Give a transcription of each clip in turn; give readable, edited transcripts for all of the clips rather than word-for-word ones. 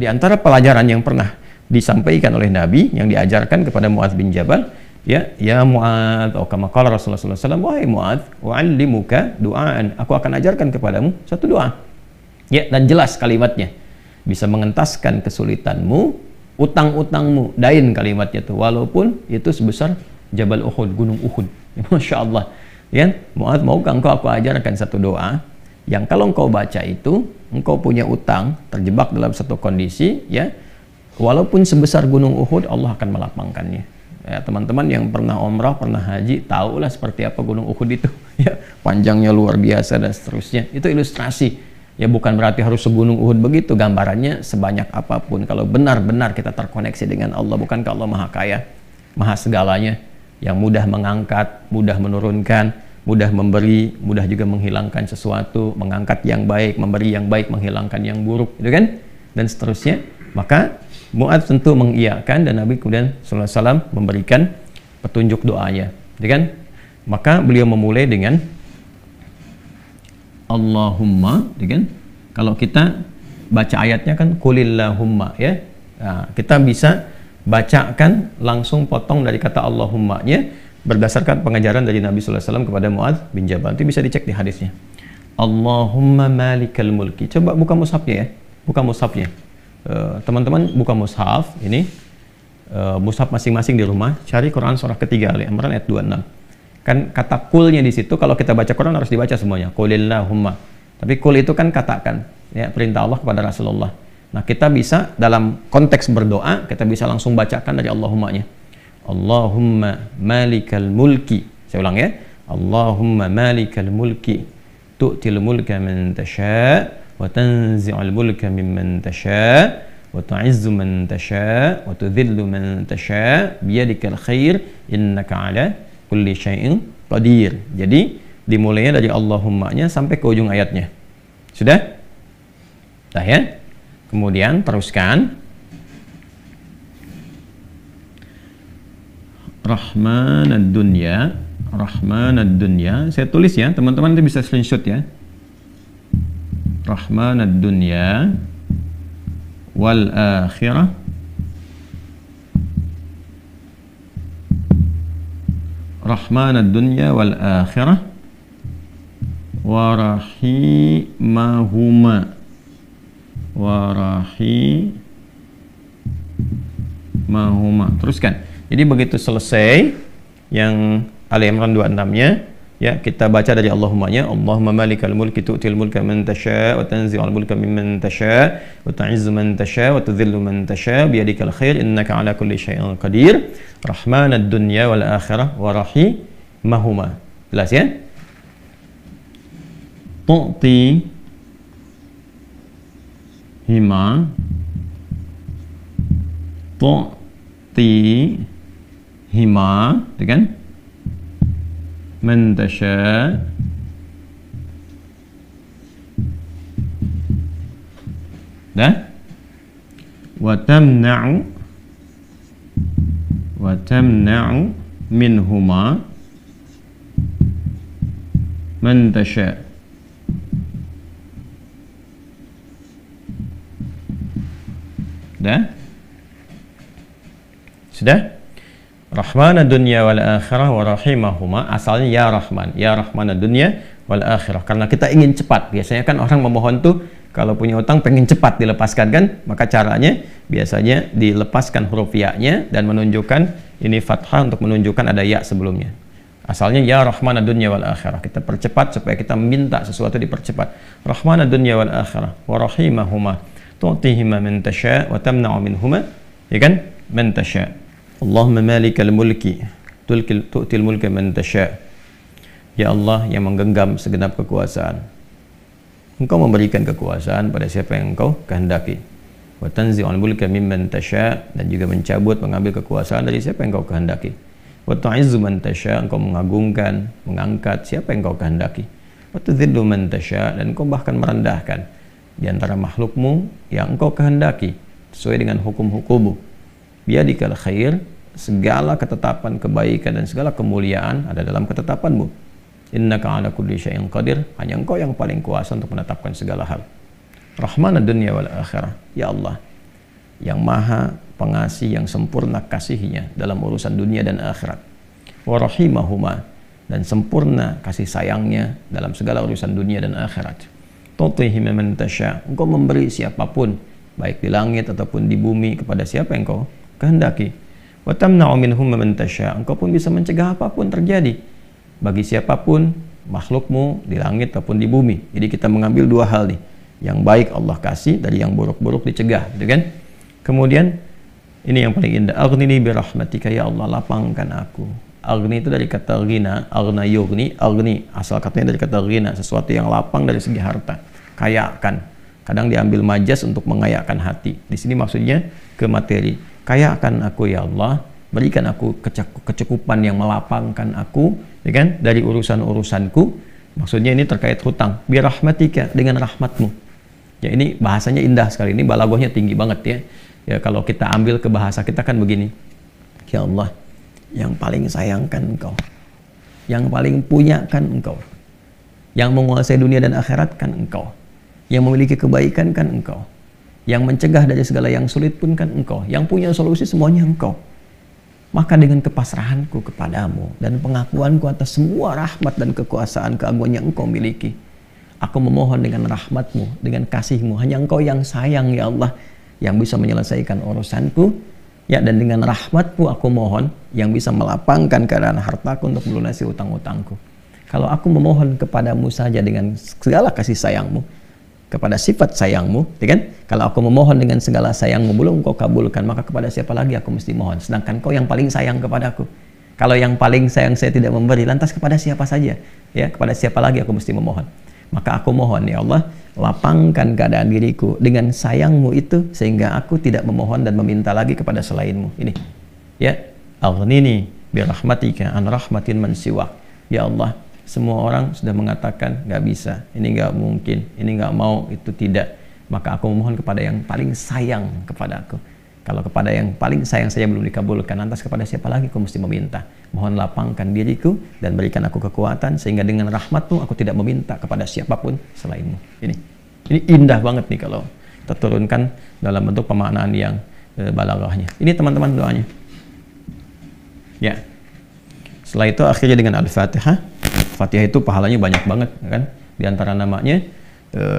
Di antara pelajaran yang pernah disampaikan oleh Nabi yang diajarkan kepada Muadz bin Jabal, ya Muadz, atau kama qala Rasulullah sallallahu alaihi wasallam, wahai Muadz, u'allimuka du'aan, aku akan ajarkan kepadamu satu doa. Ya, dan jelas kalimatnya. Bisa mengentaskan kesulitanmu, utang-utangmu, dain kalimatnya tuh, walaupun itu sebesar Jabal Uhud, gunung Uhud. Ya, Masya Allah. Ya, Muadz, maukah engkau aku ajarkan satu doa yang kalau engkau baca itu, engkau punya utang, terjebak dalam satu kondisi, ya, walaupun sebesar gunung Uhud, Allah akan melapangkannya. Ya, teman-teman yang pernah umrah, pernah haji, tahulah seperti apa gunung Uhud itu. Ya, panjangnya luar biasa dan seterusnya. Itu ilustrasi. Ya, bukan berarti harus segunung Uhud begitu. Gambarannya sebanyak apapun. Kalau benar-benar kita terkoneksi dengan Allah, bukankah Allah Maha Kaya, Maha segalanya, yang mudah mengangkat, mudah menurunkan, mudah memberi, mudah juga menghilangkan sesuatu, mengangkat yang baik, memberi yang baik, menghilangkan yang buruk, gitu kan? Dan seterusnya. Maka Muadz tentu mengiyakan, dan Nabi kemudian sallallahu alaihi wasallam memberikan petunjuk doanya, gitu kan? Maka beliau memulai dengan Allahumma, gitu kan? Kalau kita baca ayatnya kan qulillahumma, ya. Nah, kita bisa bacakan langsung potong dari kata Allahumma-nya berdasarkan pengajaran dari Nabi sallallahu alaihi wasallam kepada Muadz bin Jabal. Itu bisa dicek di hadisnya. Allahumma malikal mulki. Coba buka mushafnya ya. Buka mushafnya. Teman-teman buka mushaf ini, mushaf masing-masing di rumah, cari Quran surah ketiga Ali Imran ayat 26. Kan kata kulnya di situ, kalau kita baca Quran harus dibaca semuanya, qulillahumma. Tapi kul itu kan katakan, ya, perintah Allah kepada Rasulullah. Nah, kita bisa dalam konteks berdoa, kita bisa langsung bacakan dari Allahumma-nya. Allahumma malikal mulki. Saya ulang ya. Allahumma malikal mulki, tu'til mulka man tasha' wa tanzi'ul mulka mimman tasha' wa tu'izzu man tasha' wa tudhillu man tasha' biyadikal khair innaka ala kulli syai'in qadir. Jadi dimulainya dari Allahumma-nya sampai ke ujung ayatnya. Sudah? Dah ya? Kemudian teruskan Rahmanad dunya, Rahmanad dunya. Saya tulis ya, teman-teman itu bisa screenshot ya. Rahmanad dunya wal akhirah Rahmanad dunya wal akhirah wa rahimahuma wa rahimahuma. Teruskan. Jadi begitu selesai yang Ali Imran 26-nya, ya, kita baca dari Allahumma-nya. Allahumma malikal mulki tu'til mulka man tasha' wa tanzi'ul mulka mimman tasha' wa tu'izzu man tasha' wa tudhillu man tasha' biyadikal khair innaka ala kulli syai'in qadir. Rahmanad dunya wal akhirah wa rahimahuma. Jelas ya? Tu'ti hima, tu'ti hima, itu kan? Man tasha' dah, wa tamna'u minhuma man tasha'. Dah? Sudah? Rahmanad dunya wal akhirah wa rahimahuma. Asalnya ya Rahman, ya Rahmanad dunya wal akhirah. Karena kita ingin cepat. Biasanya kan orang memohon tuh kalau punya utang pengen cepat dilepaskan kan? Maka caranya biasanya dilepaskan huruf ya-nya dan menunjukkan ini fathah untuk menunjukkan ada ya sebelumnya. Asalnya ya Rahmanad dunya wal akhirah. Kita percepat supaya kita minta sesuatu dipercepat. Rahmanad dunya wal akhirah wa rahimahuma. Tu'tihima man tasha' wa tamna'u minhuma, ya kan? Man tasha'. Allahumma malikal mulki tu'til mulka man tasha'. Ya Allah yang menggenggam segenap kekuasaan, Engkau memberikan kekuasaan pada siapa yang Engkau kehendaki. Wa tanzi'ul mulka mimman tasha', dan juga mencabut, mengambil kekuasaan dari siapa yang Engkau kehendaki. Wa tu'izzu man tasha', Engkau mengagungkan, mengangkat siapa yang Engkau kehendaki. Wa tudhillu man tasha', dan Engkau bahkan merendahkan di antara makhlukmu yang Engkau kehendaki sesuai dengan hukum-hukummu. Biyadikal khair, segala ketetapan kebaikan dan segala kemuliaan ada dalam ketetapanmu. Innaka ala kulli syai'in qadir, hanya Engkau yang paling kuasa untuk menetapkan segala hal. Rahmanad dunya wal akhirah, ya Allah, yang maha pengasih, yang sempurna kasihnya dalam urusan dunia dan akhirat. Wa rahimahuma, dan sempurna kasih sayangnya dalam segala urusan dunia dan akhirat. Tutihi man tasya, engkau memberi siapapun, baik di langit ataupun di bumi, kepada siapa yang engkau kehendaki. Wa tamna'u minhum man tasya, engkau pun bisa mencegah apapun terjadi bagi siapapun makhlukmu di langit ataupun di bumi. Jadi kita mengambil dua hal nih, yang baik Allah kasih, dari yang buruk-buruk dicegah, gitu kan? Kemudian ini yang paling indah, aghnini bi rahmatika, ya Allah lapangkan aku. Aghni itu dari kata ghina, aghna yughni, aghni asal katanya dari kata ghina, sesuatu yang lapang dari segi harta, kayakan. Kadang diambil majas untuk mengayakkan hati. Di sini maksudnya ke materi. Kayakan aku ya Allah, berikan aku kecukupan yang melapangkan aku, ya kan, dari urusan-urusanku. Maksudnya ini terkait hutang. Bi rahmatika, dengan rahmatmu. Ya ini bahasanya indah sekali, ini balaghahnya tinggi banget ya. Ya kalau kita ambil ke bahasa kita kan begini. Ya Allah, yang paling sayangkan engkau, yang paling punya kan engkau, yang menguasai dunia dan akhirat kan engkau, yang memiliki kebaikan kan engkau, yang mencegah dari segala yang sulit pun kan engkau, yang punya solusi semuanya engkau. Maka dengan kepasrahanku kepadamu dan pengakuanku atas semua rahmat dan kekuasaan keagungan yang engkau miliki, aku memohon dengan rahmatmu, dengan kasihmu, hanya engkau yang sayang ya Allah, yang bisa menyelesaikan urusanku, ya, dan dengan rahmatmu aku mohon yang bisa melapangkan keadaan hartaku untuk melunasi utang-utangku. Kalau aku memohon kepadamu saja dengan segala kasih sayangmu, kepada sifat sayangmu, ya kan? Kalau aku memohon dengan segala sayangmu belum kau kabulkan, maka kepada siapa lagi aku mesti mohon? Sedangkan kau yang paling sayang kepadaku. Kalau yang paling sayang saya tidak memberi, lantas kepada siapa saja? Ya, kepada siapa lagi aku mesti memohon? Maka aku mohon ya Allah, lapangkan keadaan diriku dengan sayangmu itu, sehingga aku tidak memohon dan meminta lagi kepada selainmu. Ini, ya, aghnini bi rahmatika an rahmatin man siwak. Ya Allah, semua orang sudah mengatakan nggak bisa, ini nggak mungkin, ini nggak mau, itu tidak. Maka aku memohon kepada yang paling sayang kepada aku. Kalau kepada yang paling sayang saja belum dikabulkan, lantas kepada siapa lagi aku mesti meminta? Mohon lapangkan diriku dan berikan aku kekuatan, sehingga dengan rahmatmu aku tidak meminta kepada siapapun selainmu. Ini indah banget nih kalau kita turunkan dalam bentuk pemaknaan yang balaghahnya. Ini teman-teman doanya. Ya. Setelah itu akhirnya dengan Al-Fatihah. Fatihah itu pahalanya banyak banget, kan? Di antara namanya,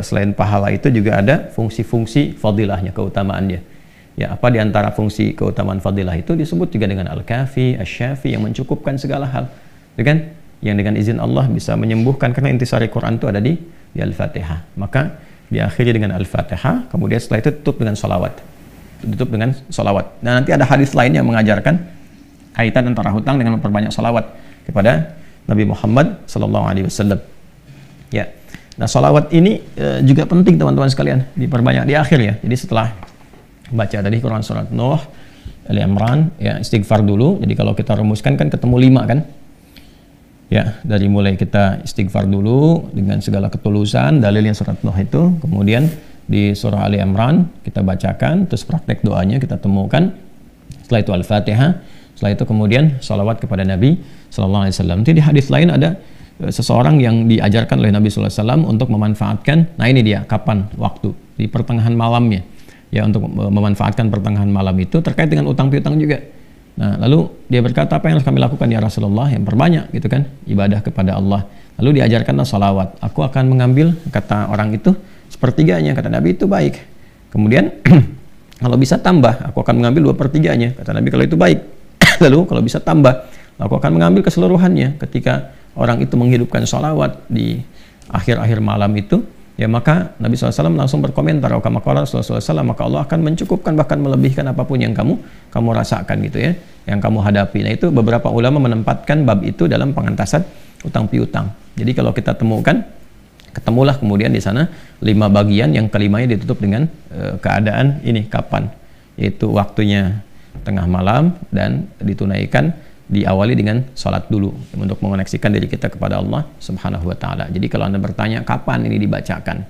selain pahala itu juga ada fungsi-fungsi fadilahnya, keutamaannya. Ya, apa di antara fungsi keutamaan fadilah itu disebut juga dengan Al-Kafi, Asy-Syafi, yang mencukupkan segala hal, ya kan? Yang dengan izin Allah bisa menyembuhkan, karena intisari Quran itu ada di Al-Fatihah. Maka diakhiri dengan Al-Fatihah, kemudian setelah itu tutup dengan sholawat. Tutup dengan sholawat. Nah, nanti ada hadis lain yang mengajarkan kaitan antara hutang dengan memperbanyak sholawat kepada Nabi Muhammad SAW. Ya. Nah, sholawat ini juga penting teman-teman sekalian, diperbanyak di akhir ya. Jadi setelah baca tadi Quran surat Nuh, Ali Imran, ya, istighfar dulu. Jadi kalau kita rumuskan kan ketemu 5 kan? Ya, dari mulai kita istighfar dulu dengan segala ketulusan, dalilnya surat Nuh itu, kemudian di surah Ali Imran kita bacakan, terus praktek doanya kita temukan. Setelah itu Al-Fatihah, setelah itu kemudian salawat kepada Nabi Sallallahu Alaihi Wasallam. Nanti di hadis lain ada seseorang yang diajarkan oleh Nabi Sallallahu Alaihi Wasallam untuk memanfaatkan, nah ini dia, kapan waktu, di pertengahan malamnya. Ya, untuk memanfaatkan pertengahan malam itu terkait dengan utang piutang juga. Nah, lalu dia berkata, apa yang harus kami lakukan ya Rasulullah? Yang perbanyak gitu kan, ibadah kepada Allah. Lalu diajarkanlah salawat. Aku akan mengambil, kata orang itu, sepertiganya. Kata Nabi, itu baik. Kemudian kalau bisa tambah, aku akan mengambil 2/3-nya. Kata Nabi, kalau itu baik. Lalu kalau bisa tambah, aku akan mengambil keseluruhannya. Ketika orang itu menghidupkan salawat di akhir-akhir malam itu, ya, maka Nabi SAW langsung berkomentar, maka Allah akan mencukupkan, bahkan melebihkan apapun yang kamu rasakan gitu ya, yang kamu hadapi. Nah, itu beberapa ulama menempatkan bab itu dalam pengentasan utang piutang. Jadi kalau kita temukan, ketemulah kemudian di sana 5 bagian, yang kelimanya ditutup dengan keadaan ini kapan, yaitu waktunya tengah malam, dan ditunaikan diawali dengan sholat dulu untuk mengoneksikan diri kita kepada Allah Subhanahu wa Ta'ala. Jadi kalau Anda bertanya kapan ini dibacakan,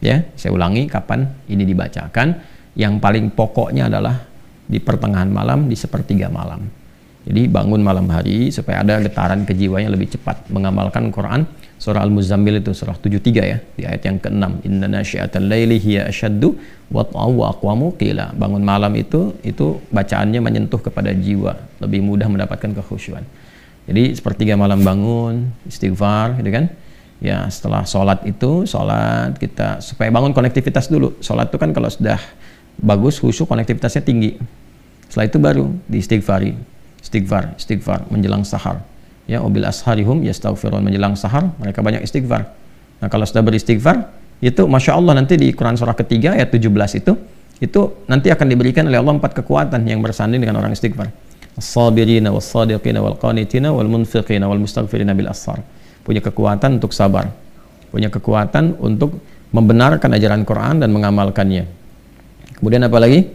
ya, saya ulangi, kapan ini dibacakan, yang paling pokoknya adalah di pertengahan malam, di 1/3 malam. Jadi bangun malam hari supaya ada getaran kejiwanya lebih cepat mengamalkan Quran surah Al-Muzammil itu surah 73 ya, di ayat yang ke-6. Inna nasyi'atal laili hiya asyaddu wat'aw wa aqwamu qila. Bangun malam itu bacaannya menyentuh kepada jiwa, lebih mudah mendapatkan kekhusyuan. Jadi sepertiga malam bangun, istighfar gitu kan. Ya, setelah sholat kita supaya bangun konektivitas dulu. Sholat itu kan kalau sudah bagus khusyuk, konektivitasnya tinggi. Setelah itu baru diistighfari. Istighfar menjelang sahar. Ya, wabil asharihum yastaghfirun, menjelang sahar mereka banyak istighfar. Nah, kalau sudah beristighfar, itu Masya Allah nanti di Quran surah ketiga ayat 17 itu nanti akan diberikan oleh Allah 4 kekuatan yang bersanding dengan orang istighfar. As-sabirina was-sadiqina wal-qanitina wal-munfiqina wal-mustaghfirina bil ashar. Punya kekuatan untuk sabar, punya kekuatan untuk membenarkan ajaran Quran dan mengamalkannya. Kemudian apa lagi?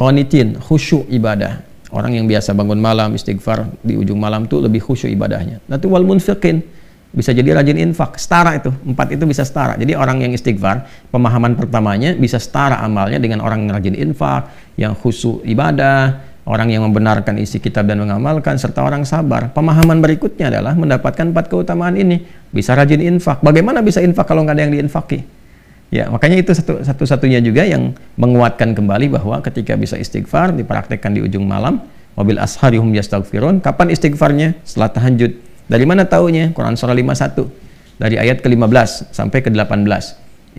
Qanitin, khusyuk ibadah. Orang yang biasa bangun malam istighfar di ujung malam tuh lebih khusyuk ibadahnya. Nanti wal munfiqin, bisa jadi rajin infak, setara itu. 4 itu bisa setara. Jadi orang yang istighfar, pemahaman pertamanya bisa setara amalnya dengan orang yang rajin infak, yang khusyuk ibadah, orang yang membenarkan isi kitab dan mengamalkan, serta orang sabar. Pemahaman berikutnya adalah mendapatkan 4 keutamaan ini. Bisa rajin infak. Bagaimana bisa infak kalau nggak ada yang diinfaki? Ya, makanya itu satu-satunya juga yang menguatkan kembali bahwa ketika bisa istighfar dipraktekkan di ujung malam. Wabil asharihum yastaghfirun. Kapan istighfarnya? Setelah tahajud. Dari mana taunya? Quran surah 51. Dari ayat ke-15 sampai ke-18.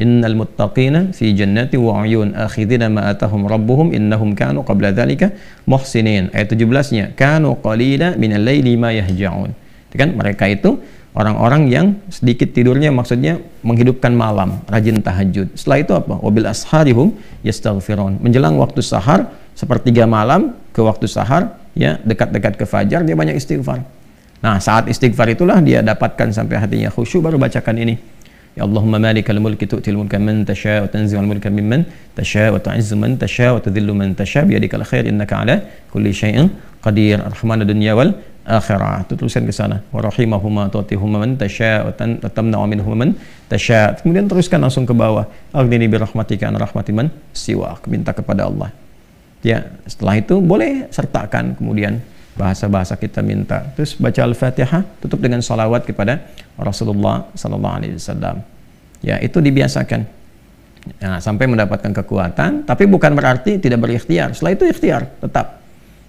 Innal muttaqina fi jannati wa 'uyun akhidina ma atahum rabbuhum innahum kanu qabla dzalika muhsinin. Ayat 17-nya, kanu qalila minal laili ma yahja'un. Kan mereka itu orang-orang yang sedikit tidurnya, maksudnya menghidupkan malam, rajin tahajud. Setelah itu apa? Wabil asharihum yastaghfirun. Menjelang waktu sahar, sepertiga malam ke waktu sahar, ya dekat-dekat ke fajar dia banyak istighfar. Nah, saat istighfar itulah dia dapatkan sampai hatinya khusyuk, baru bacakan ini. Ya Allahumma malikal mulki tu'til mulka man tasha' wa tanzi'ul mulka mimman tasha' wa tu'izzu man tasha' wa tudhillu man tasha' biyadikal khair innaka 'ala kulli syai'in qadir. Rahmanad dunya wal akhirah. Itu tulisan ke sana. Wa rahimahuma tu'tihuma man tasha' wa tamna'u minhum man tasha'. Kemudian teruskan langsung ke bawah. Aghnini bi rahmatika an rahmati man siwak. Minta kepada Allah. Ya, setelah itu boleh sertakan kemudian bahasa-bahasa kita minta. Terus baca Al-Fatihah, tutup dengan salawat kepada Rasulullah sallallahu alaihi wasallam. Ya, itu dibiasakan. Nah, sampai mendapatkan kekuatan, tapi bukan berarti tidak berikhtiar. Setelah itu ikhtiar tetap.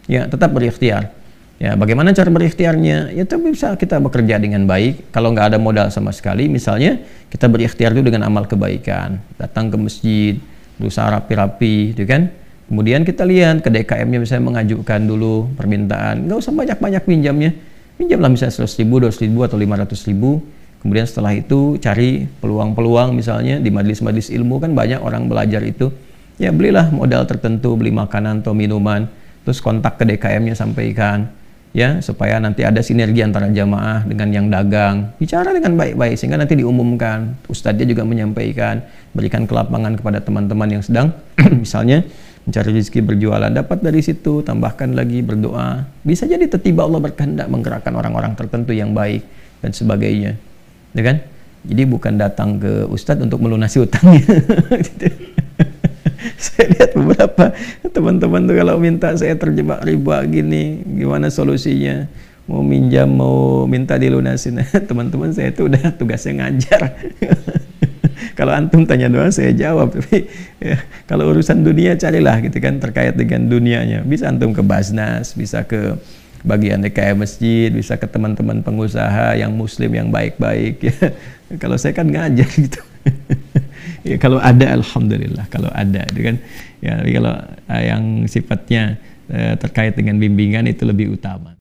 Ya, tetap berikhtiar. Ya, bagaimana cara berikhtiarnya? Ya, itu bisa kita bekerja dengan baik. Kalau nggak ada modal sama sekali, misalnya kita berikhtiar dulu dengan amal kebaikan. Datang ke masjid, berusaha rapi-rapi, gitu kan? Kemudian kita lihat ke DKM-nya misalnya mengajukan dulu permintaan. Nggak usah banyak-banyak pinjamnya. Pinjamlah misalnya 100.000, 200.000 atau 500.000. Kemudian setelah itu cari peluang-peluang misalnya di majelis-majelis ilmu kan banyak orang belajar itu. Ya belilah modal tertentu, beli makanan atau minuman. Terus kontak ke DKM-nya sampaikan. Ya supaya nanti ada sinergi antara jamaah dengan yang dagang. Bicara dengan baik-baik sehingga nanti diumumkan. Ustadznya juga menyampaikan. Berikan kelapangan kepada teman-teman yang sedang misalnya mencari rezeki berjualan, dapat dari situ, tambahkan lagi berdoa. Bisa jadi tiba-tiba Allah berkehendak menggerakkan orang-orang tertentu yang baik dan sebagainya, ya kan? Jadi bukan datang ke Ustadz untuk melunasi utangnya. Saya lihat beberapa teman-teman tuh kalau minta saya terjebak riba gini, gimana solusinya? Mau minjam, mau minta dilunasin. Teman-teman saya itu udah tugasnya ngajar. Kalau antum tanya doang saya jawab, tapi ya, kalau urusan dunia carilah gitu kan terkait dengan dunianya. Bisa antum ke Basnas, bisa ke bagian DKM masjid, bisa ke teman-teman pengusaha yang muslim yang baik-baik ya. Kalau saya kan ngajar gitu. Ya kalau ada alhamdulillah, kalau ada gitu kan. Ya kalau yang sifatnya terkait dengan bimbingan itu lebih utama.